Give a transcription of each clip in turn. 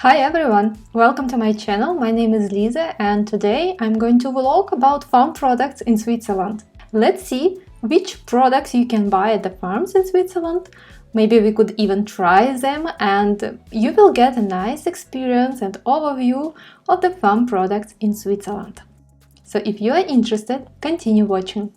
Hi everyone, welcome to my channel. My name is Lisa and today I'm going to vlog about farm products in Switzerland. Let's see which products you can buy at the farms in Switzerland. Maybe we could even try them and you will get a nice experience and overview of the farm products in Switzerland. So if you are interested, continue watching.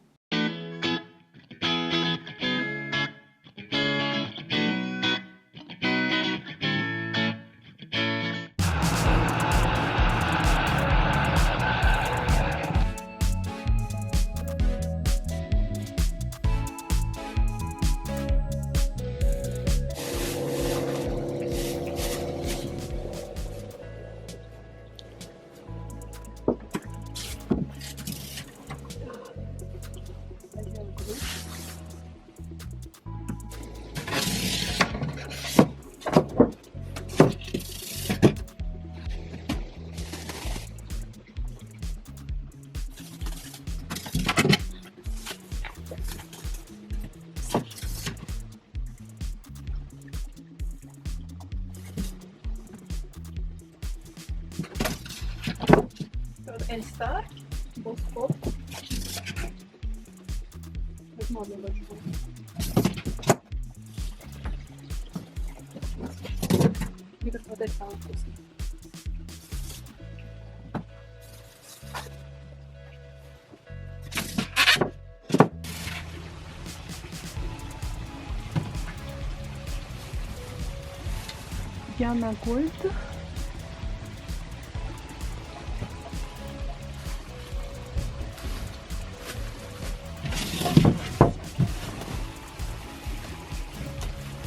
En sterk og skål. Vi kan ta det sammen. Diana Gold.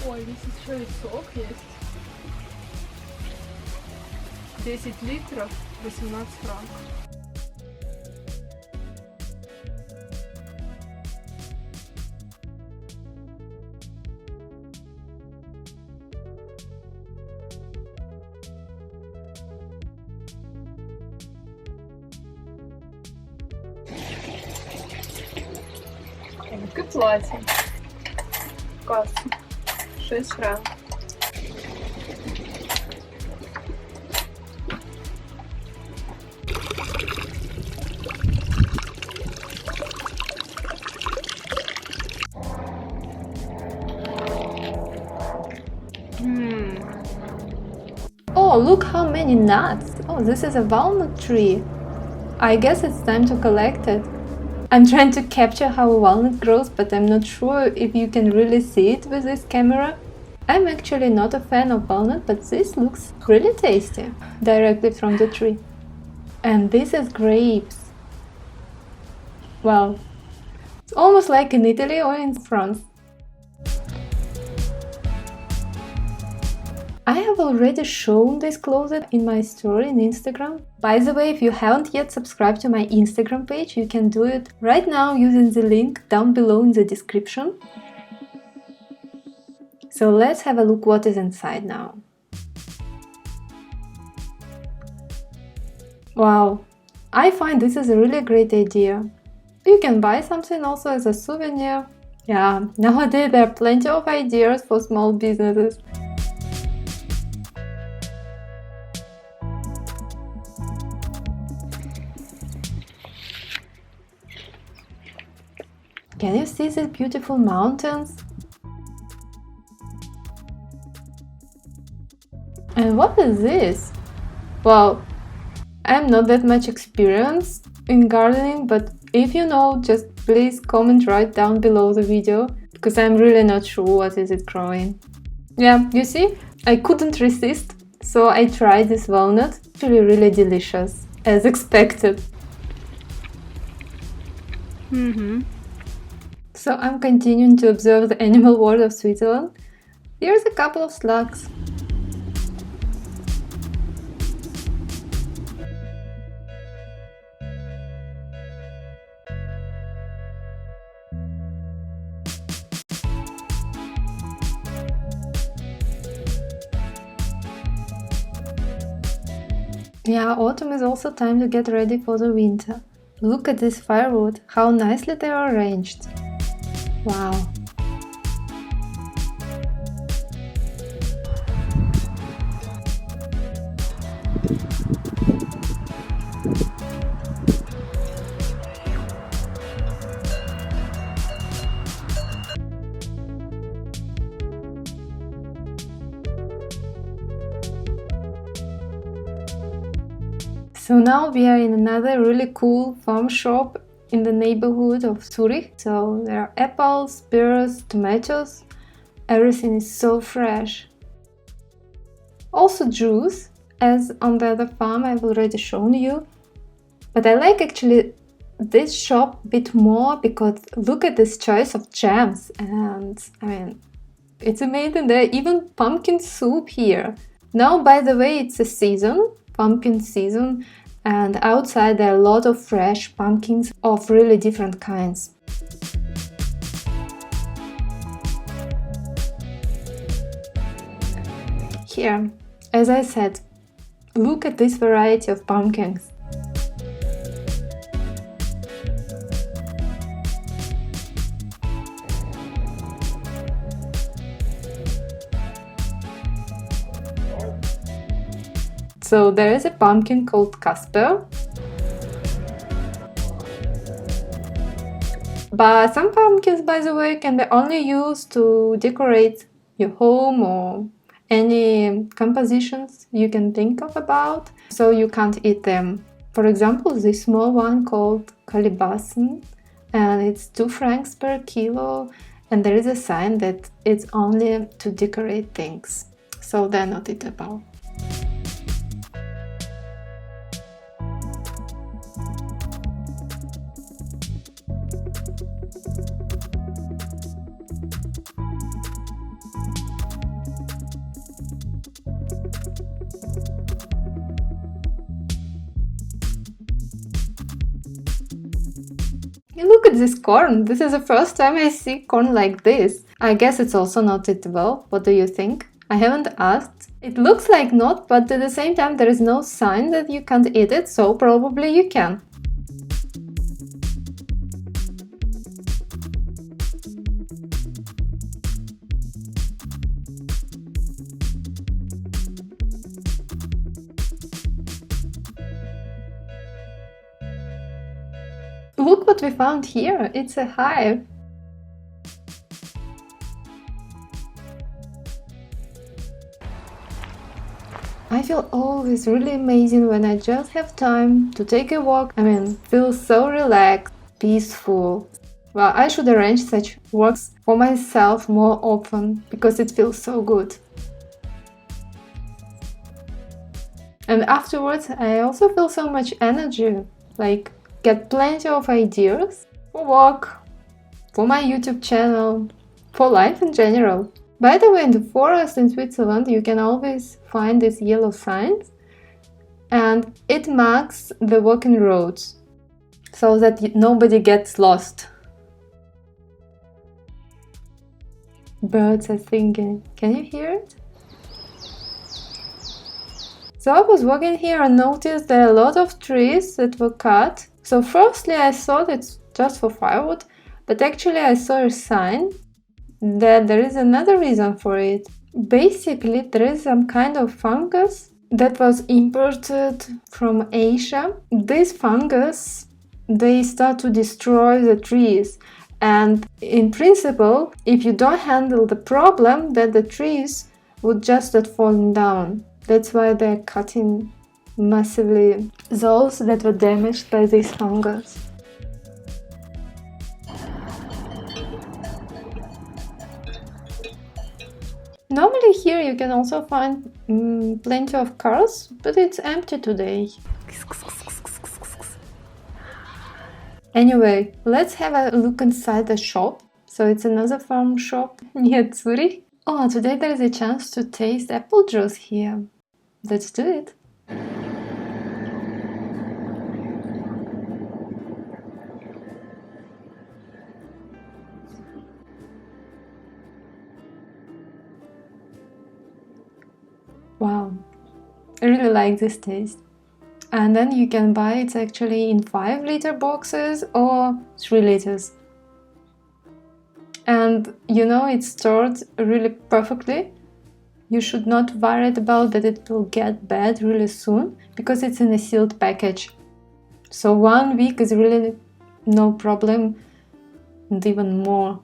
Ой, здесь еще и сок есть. 10 литров, 18 франков. Платим. Касса. 6 франков. Oh, look how many nuts! Oh, this is a walnut tree. I guess it's time to collect it. I'm trying to capture how a walnut grows, but I'm not sure if you can really see it with this camera. I'm actually not a fan of walnut, but this looks really tasty, directly from the tree. And this is grapes. Wow, it's almost like in Italy or in France. I have already shown this closet in my story in Instagram. By the way, if you haven't yet subscribed to my Instagram page, you can do it right now using the link down below in the description. So let's have a look what is inside now. Wow, I find this is a really great idea. You can buy something also as a souvenir. Yeah, nowadays there are plenty of ideas for small businesses. Can you see these beautiful mountains? And what is this? Well, I'm not that much experienced in gardening, but if you know, just please comment right down below the video, because I'm really not sure what is it growing. Yeah, you see, I couldn't resist, so I tried this walnut. Actually really delicious, as expected. So I'm continuing to observe the animal world of Switzerland. Here's a couple of slugs. Yeah, autumn is also time to get ready for the winter. Look at this firewood, how nicely they are arranged. Wow. So now we are in another really cool farm shop in the neighborhood of Zurich. So there are apples, pears, tomatoes. Everything is so fresh. Also juice, as on the other farm I've already shown you. But I like actually this shop a bit more because look at this choice of jams, and I mean, it's amazing. There are even pumpkin soup here. Now, by the way, it's a season, pumpkin season, and outside there are a lot of fresh pumpkins of really different kinds. Here, as I said, look at this variety of pumpkins. So there is a pumpkin called Casper. But some pumpkins, by the way, can be only used to decorate your home or any compositions you can think of about, so you can't eat them. For example, this small one called Kalibassen, and it's 2 francs per kilo, and there is a sign that it's only to decorate things, so they're not eatable. Look at this corn! This is the first time I see corn like this. I guess it's also not eatable. What do you think? I haven't asked. It looks like not, but at the same time there is no sign that you can't eat it, so probably you can. Look what we found here! It's a hive! I feel always really amazing when I just have time to take a walk. I mean, feel so relaxed, peaceful. Well, I should arrange such walks for myself more often because it feels so good. And afterwards, I also feel so much energy, like get plenty of ideas for work, for my YouTube channel, for life in general. By the way, in the forest in Switzerland, you can always find these yellow signs, and it marks the walking roads so that nobody gets lost. Birds are singing. Can you hear it? So I was walking here and noticed there are a lot of trees that were cut. So firstly I thought it's just for firewood, but actually I saw a sign that there is another reason for it. Basically there is some kind of fungus that was imported from Asia. This fungus, they start to destroy the trees, and in principle, if you don't handle the problem, then the trees would just start falling down. That's why they're cutting massively those that were damaged by this fungus. Normally here you can also find plenty of cars, but it's empty today. Anyway, let's have a look inside the shop. So it's another farm shop near Zurich. Oh, today there is a chance to taste apple juice here. Let's do it. Wow, I really like this taste. And then you can buy it actually in 5-liter boxes or 3 liters. And you know, it's stored really perfectly. You should not worry about that it will get bad really soon, because it's in a sealed package. So 1 week is really no problem, and even more.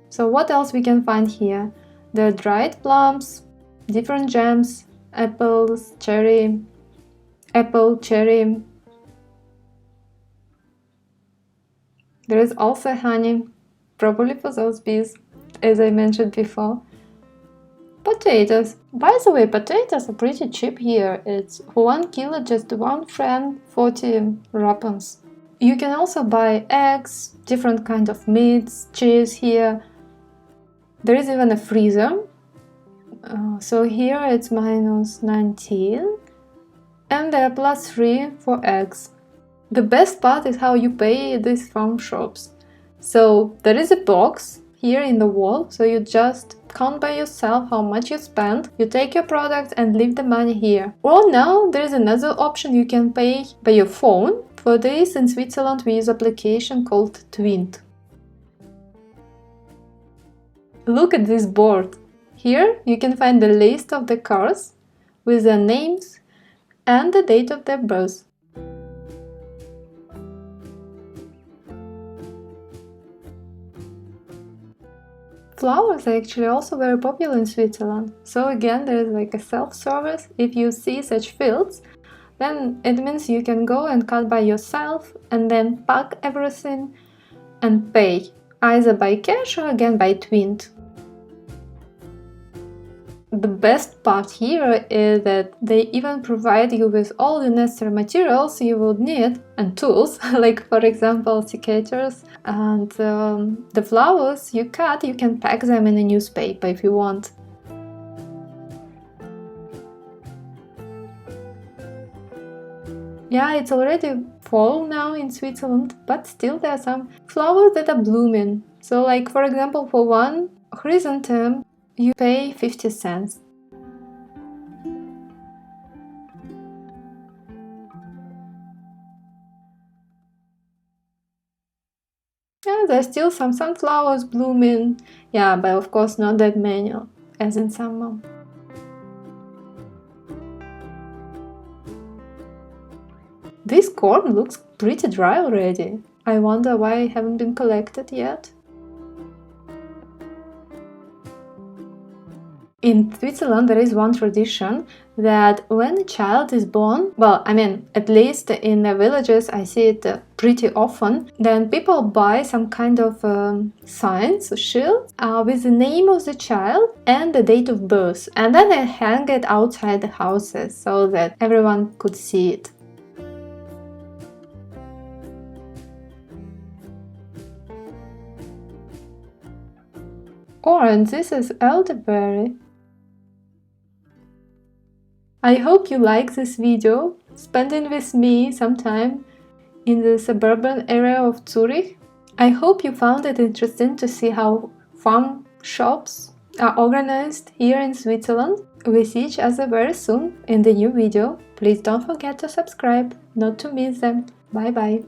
So what else we can find here? There are dried plums, different jams, apples, cherry, apple, cherry. There is also honey, probably for those bees, as I mentioned before. Potatoes. By the way, potatoes are pretty cheap here. It's for 1 kilo just 1 franc 40 rupees. You can also buy eggs, different kind of meats, cheese here. There is even a freezer. So here it's -19 and there are +3 for eggs. The best part is how you pay these farm shops. So there is a box here in the wall, so you just count by yourself how much you spend, you take your product and leave the money here. Or now there is another option, you can pay by your phone. For this in Switzerland we use an application called Twint. Look at this board. Here you can find the list of the cars with their names and the date of their birth. Flowers are actually also very popular in Switzerland. So again, there is like a self-service. If you see such fields, then it means you can go and cut by yourself and then pack everything and pay, either by cash or again by Twint. The best part here is that they even provide you with all the necessary materials you would need and tools, like for example secateurs, and the flowers you cut, you can pack them in a newspaper if you want. Yeah, it's already fall now in Switzerland, but still there are some flowers that are blooming. So like for example for one chrysanthemum you pay 50 cents. Yeah, there's still some sunflowers blooming. Yeah, but of course not that many as in summer. This corn looks pretty dry already. I wonder why it haven't been collected yet. In Switzerland there is one tradition that when a child is born, well, I mean, at least in the villages I see it pretty often, then people buy some kind of signs, shield, with the name of the child and the date of birth, and then they hang it outside the houses so that everyone could see it. Oh, and this is elderberry. I hope you like this video, spending with me some time in the suburban area of Zurich. I hope you found it interesting to see how farm shops are organized here in Switzerland. We see each other very soon in the new video. Please don't forget to subscribe, not to miss them. Bye bye!